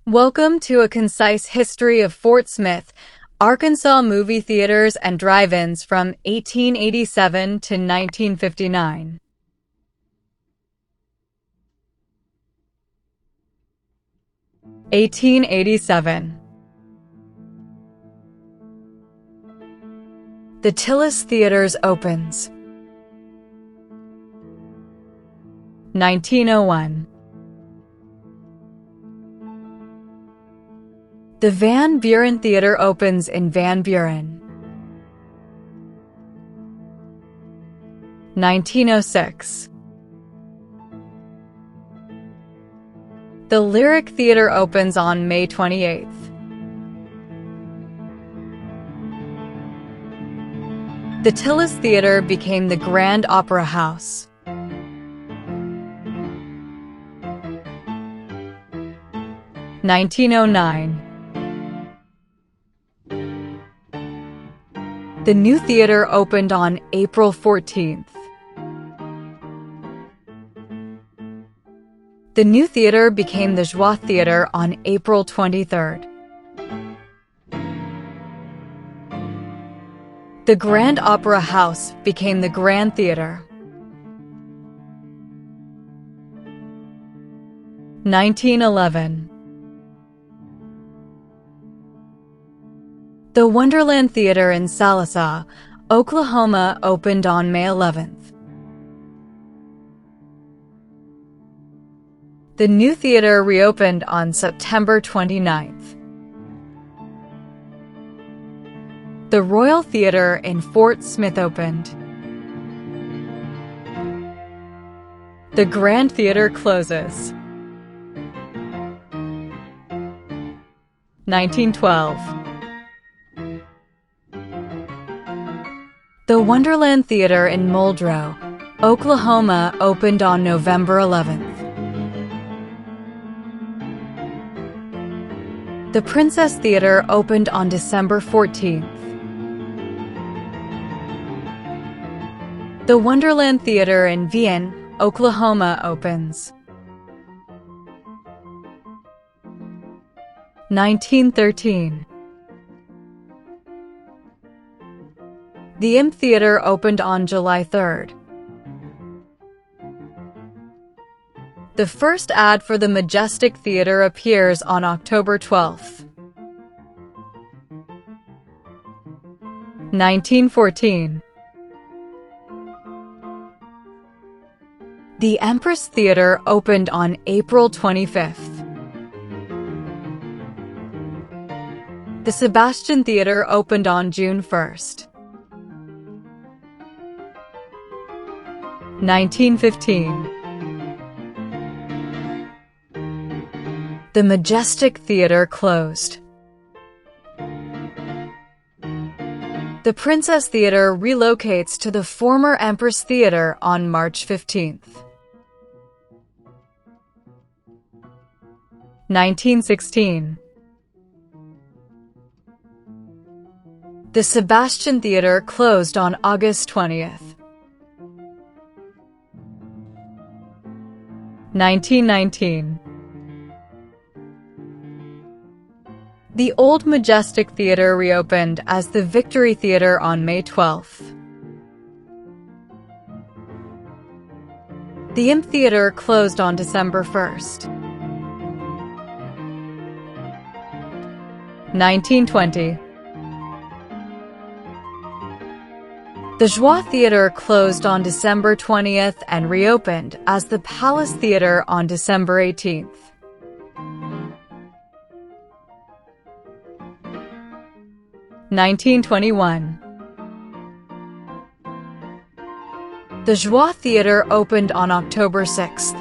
Welcome to a concise history of Fort Smith, Arkansas movie theaters and drive-ins from 1887 to 1959. (1887) The Tillis Theaters opens. 1901. The Van Buren Theater opens in Van Buren. 1906. The Lyric Theater opens on May 28th. The Tillis Theater became the Grand Opera House. 1909. The new theater opened on April 14th. The new theater became the Joie Theater on April 23rd. The Grand Opera House became the Grand Theater. 1911. The Wonderland Theater in Sallisaw, Oklahoma opened on May 11th. The new theater reopened on September 29th. The Royal Theater in Fort Smith opened. The Grand Theater closes. 1912. The Wonderland Theater in Muldrow, Oklahoma opened on November 11th. The Princess Theater opened on December 14th. The Wonderland Theater in Vian, Oklahoma opens. 1913. The Imp Theater opened on July 3rd. The first ad for the Majestic Theater appears on October 12th. 1914. The Empress Theater opened on April 25th. The Sebastian Theater opened on June 1st. 1915. The Majestic Theater closed. The Princess Theater relocates to the former Empress Theater on March 15th. 1916. The Sebastian Theater closed on August 20th. 1919. The Old Majestic Theater reopened as the Victory Theater on May 12th. The Imp Theater closed on December 1st. 1920. The Joie Theater closed on December 20th and reopened as the Palace Theater on December 18th. 1921. The Joie Theater opened on October 6th.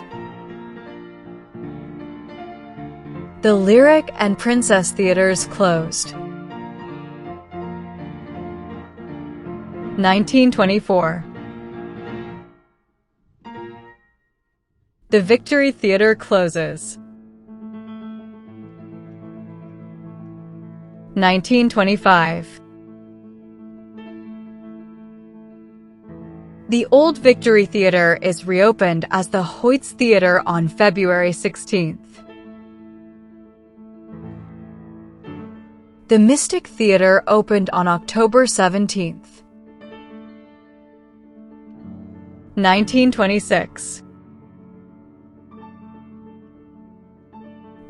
The Lyric and Princess Theaters closed. 1924. The Victory Theater closes. 1925. The Old Victory Theater is reopened as the Hoyts Theater on February 16th. The Mystic Theater opened on October 17th. 1926.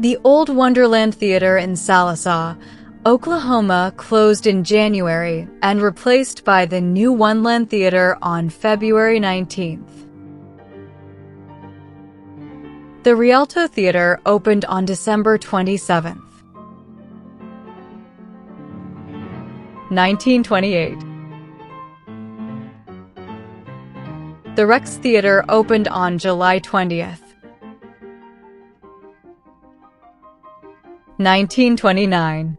The Old Wonderland Theater in Sallisaw, Oklahoma closed in January and replaced by the New Wonderland Theater on February 19th. The Rialto Theater opened on December 27th. 1928. The Rex Theater opened on July 20th. 1929.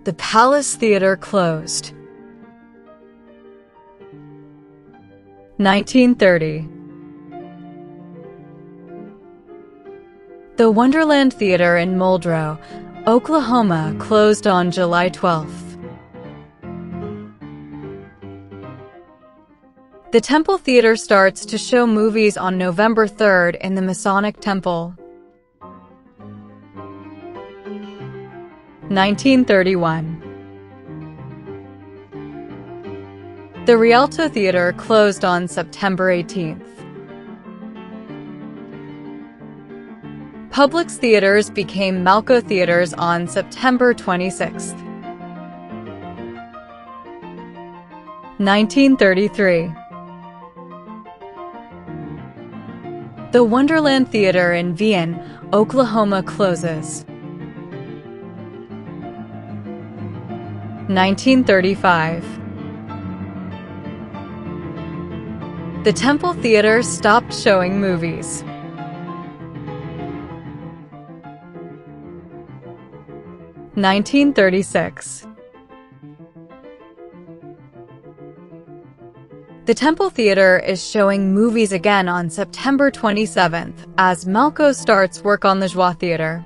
The Palace Theater closed. 1930. The Wonderland Theater in Muldrow, Oklahoma closed on July 12th. The Temple Theater starts to show movies on November 3rd in the Masonic Temple. 1931. The Rialto Theater closed on September 18th. Publix theaters became Malco theaters on September 26th. 1933. The Wonderland Theater in Vian, Oklahoma closes. 1935. The Temple Theater stopped showing movies. 1936. The Temple Theater is showing movies again on September 27th as Malco starts work on the Joie Theater.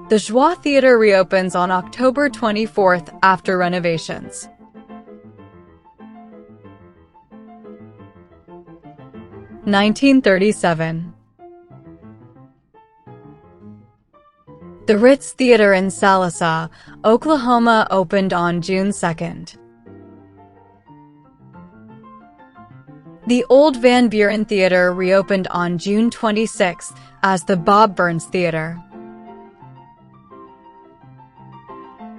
The Joie Theater reopens on October 24th after renovations. 1937. The Ritz Theater in Sallisaw, Oklahoma opened on June 2nd. The Old Van Buren Theater reopened on June 26th as the Bob Burns Theater.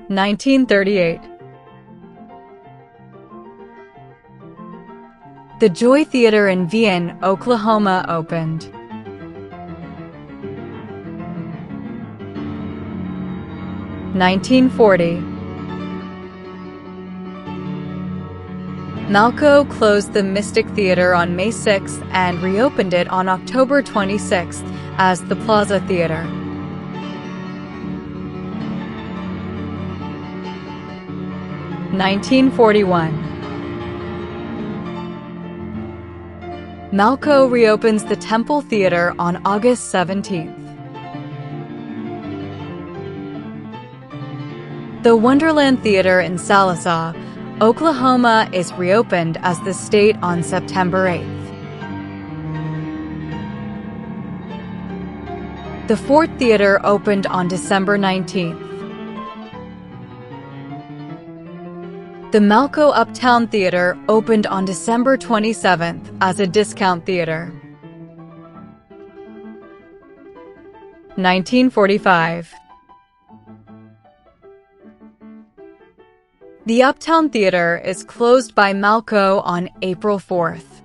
1938. The Joy Theater in Vian, Oklahoma opened. 1940. Malco closed the Mystic Theater on May 6th and reopened it on October 26th as the Plaza Theater. 1941. Malco reopens the Temple Theater on August 17th. The Wonderland Theater in Sallisaw, Oklahoma is reopened as the State on September 8th. The Fort Theater opened on December 19th. The Malco Uptown Theater opened on December 27th as a discount theater. 1945. The Uptown Theater is closed by Malco on April 4th.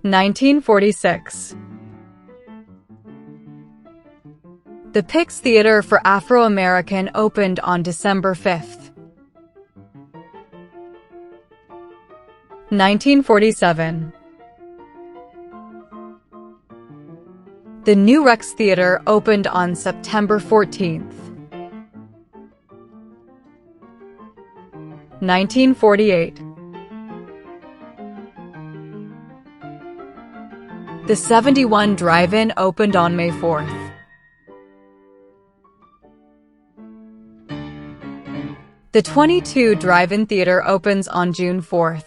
1946. The Pix Theater for Afro-American opened on December 5th. 1947. The New Rex Theater opened on September 14th. 1948. The 71 Drive-In opened on May 4th. The 22 Drive-In Theater opens on June 4th.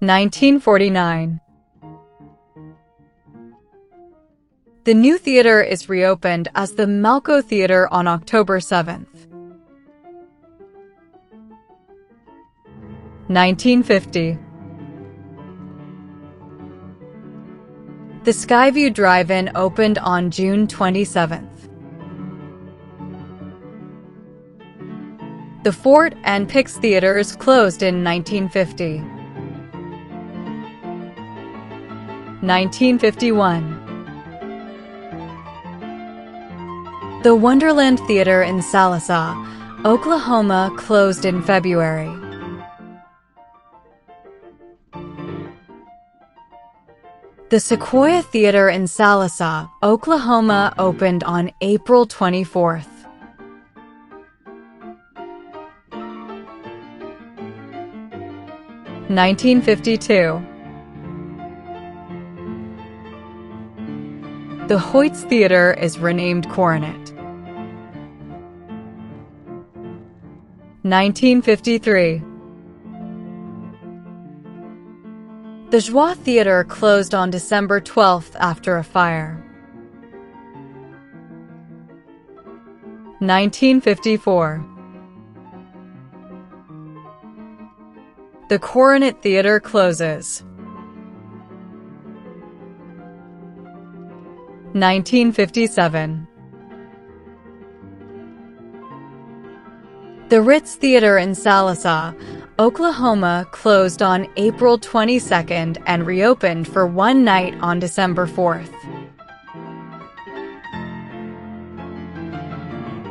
1949. The new theater is reopened as the Malco Theater on October 7th. 1950. The Skyview Drive-In opened on June 27th. The Fort and Pix Theaters closed in 1950. 1951. The Wonderland Theater in Sallisaw, Oklahoma closed in February. The Sequoia Theater in Sallisaw, Oklahoma opened on April 24th. 1952. The Hoyts Theater is renamed Coronet. 1953. The Joie Theater closed on December 12th after a fire. 1954. The Coronet Theater closes. 1957. The Ritz Theater in Sallisaw, Oklahoma closed on April 22nd and reopened for one night on December 4th.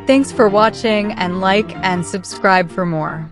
Thanks for watching, and like and subscribe for more.